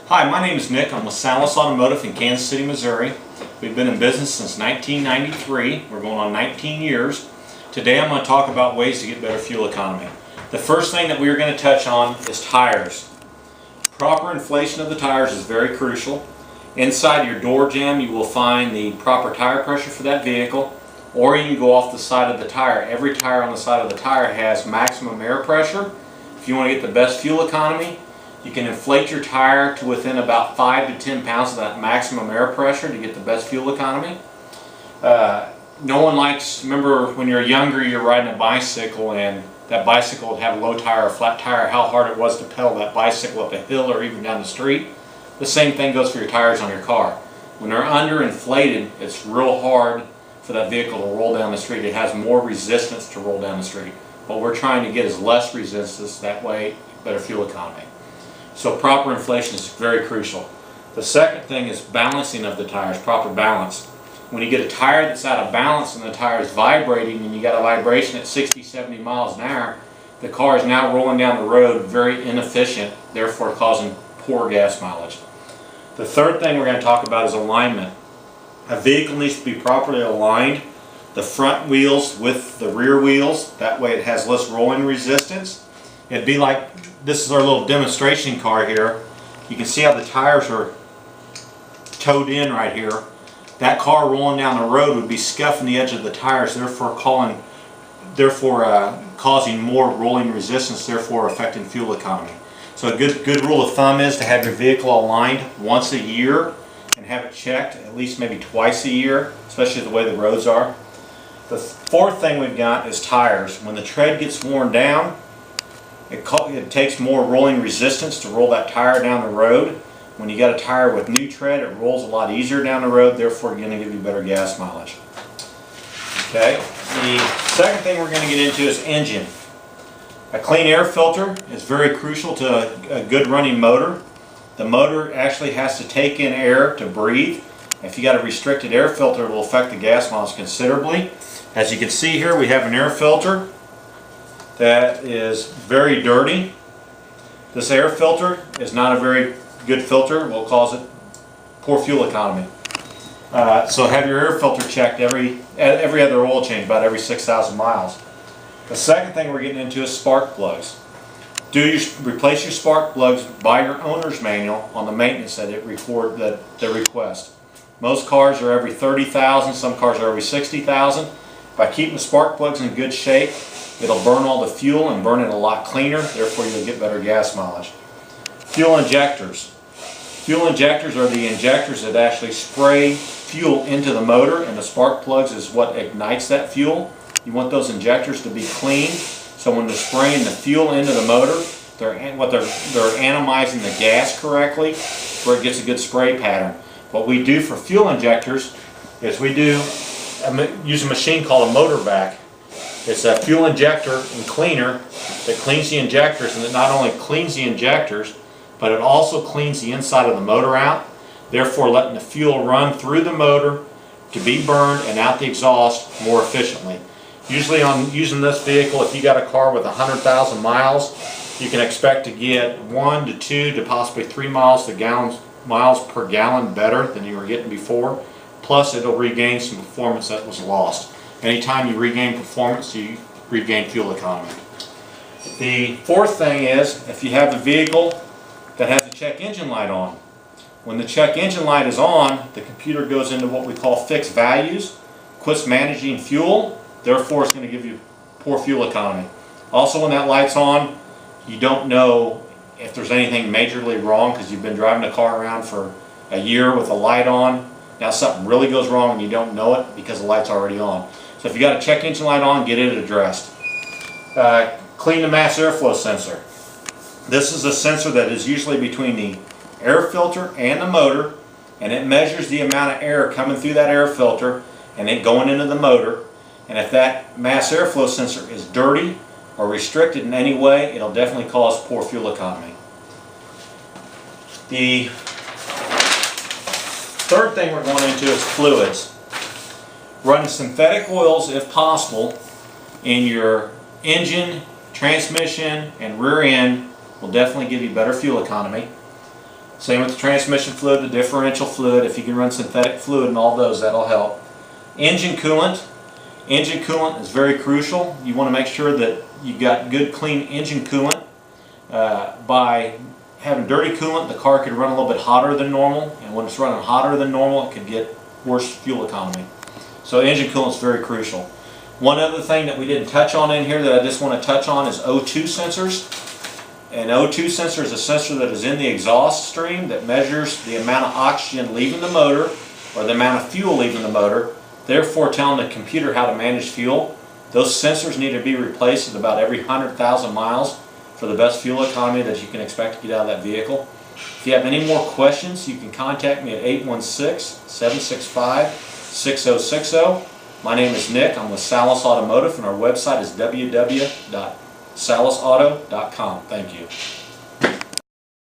Hi, my name is Nick. I'm with Sallas Automotive in Kansas City, Missouri. We've been in business since 1993. We're going on 19 years. Today I'm going to talk about ways to get better fuel economy. The first thing that we are going to touch on is tires. Proper inflation of the tires is very crucial. Inside your door jamb you will find the proper tire pressure for that vehicle, or you can go off the side of the tire. Every tire on the side of the tire has maximum air pressure. If you want to get the best fuel economy, you can inflate your tire to within about 5 to 10 pounds of that maximum air pressure to get the best fuel economy. No one likes, remember when you're younger you're riding a bicycle and that bicycle would have a low tire or flat tire, how hard it was to pedal that bicycle up a hill or even down the street. The same thing goes for your tires on your car. When they're underinflated, it's real hard for that vehicle to roll down the street. It has more resistance to roll down the street. What we're trying to get is less resistance, that way better fuel economy. So proper inflation is very crucial. The second thing is balancing of the tires, proper balance. When you get a tire that's out of balance and the tire is vibrating and you got a vibration at 60, 70 miles an hour, the car is now rolling down the road very inefficient, therefore causing poor gas mileage. The third thing we're going to talk about is alignment. A vehicle needs to be properly aligned, the front wheels with the rear wheels, that way it has less rolling resistance. It'd be like, this is our little demonstration car here. You can see how the tires are towed in right here. That car rolling down the road would be scuffing the edge of the tires, therefore causing more rolling resistance, therefore affecting fuel economy. So a good rule of thumb is to have your vehicle aligned once a year and have it checked at least maybe twice a year, especially the way the roads are. The fourth thing we've got is tires. When the tread gets worn down, it takes more rolling resistance to roll that tire down the road. When you got a tire with new tread, it rolls a lot easier down the road, therefore going to give you better gas mileage. Okay, the second thing we're going to get into is engine. A clean air filter is very crucial to a good running motor. The motor actually has to take in air to breathe. If you got a restricted air filter, it will affect the gas mileage considerably. As you can see here, we have an air filter that is very dirty. This air filter is not a very good filter. It will cause it poor fuel economy. So have your air filter checked every other oil change, about every 6,000 miles. The second thing we're getting into is spark plugs. Replace your spark plugs by your owner's manual on the maintenance that it they request. Most cars are every 30,000, some cars are every 60,000. By keeping the spark plugs in good shape, it'll burn all the fuel and burn it a lot cleaner, therefore you'll get better gas mileage. Fuel injectors. Fuel injectors are the injectors that actually spray fuel into the motor, and the spark plugs is what ignites that fuel. You want those injectors to be clean, so when they're spraying the fuel into the motor, they're atomizing the gas correctly where it gets a good spray pattern. What we do for fuel injectors is we use a machine called a motor vac. It's a fuel injector and cleaner that cleans the injectors, and it not only cleans the injectors, but it also cleans the inside of the motor out, therefore letting the fuel run through the motor to be burned and out the exhaust more efficiently. Usually on using this vehicle, if you got a car with 100,000 miles, you can expect to get 1 to 2 to possibly 3 miles per gallon better than you were getting before. Plus it'll regain some performance that was lost. Anytime you regain performance, you regain fuel economy. The fourth thing is, if you have a vehicle that has a check engine light on, when the check engine light is on, the computer goes into what we call fixed values, quits managing fuel, therefore it's going to give you poor fuel economy. Also, when that light's on, you don't know if there's anything majorly wrong because you've been driving the car around for a year with a light on. Now something really goes wrong and you don't know it because the light's already on. So if you got a check engine light on, get it addressed. Clean the mass airflow sensor. This is a sensor that is usually between the air filter and the motor, and it measures the amount of air coming through that air filter and it going into the motor. And if that mass airflow sensor is dirty or restricted in any way, it'll definitely cause poor fuel economy. The third thing we're going into is fluids. Run synthetic oils if possible in your engine, transmission, and rear end will definitely give you better fuel economy. Same with the transmission fluid, the differential fluid. If you can run synthetic fluid and all those, that'll help. Engine coolant. Engine coolant is very crucial. You want to make sure that you've got good, clean engine coolant. By having dirty coolant, the car could run a little bit hotter than normal, and when it's running hotter than normal, it could get worse fuel economy. So engine coolant is very crucial. One other thing that we didn't touch on in here that I just want to touch on is O2 sensors. An O2 sensor is a sensor that is in the exhaust stream that measures the amount of oxygen leaving the motor or the amount of fuel leaving the motor, therefore telling the computer how to manage fuel. Those sensors need to be replaced at about every 100,000 miles for the best fuel economy that you can expect to get out of that vehicle. If you have any more questions, you can contact me at 816-765-6060. My name is Nick. I'm with Sallas Automotive, and our website is www.sallasauto.com. Thank you.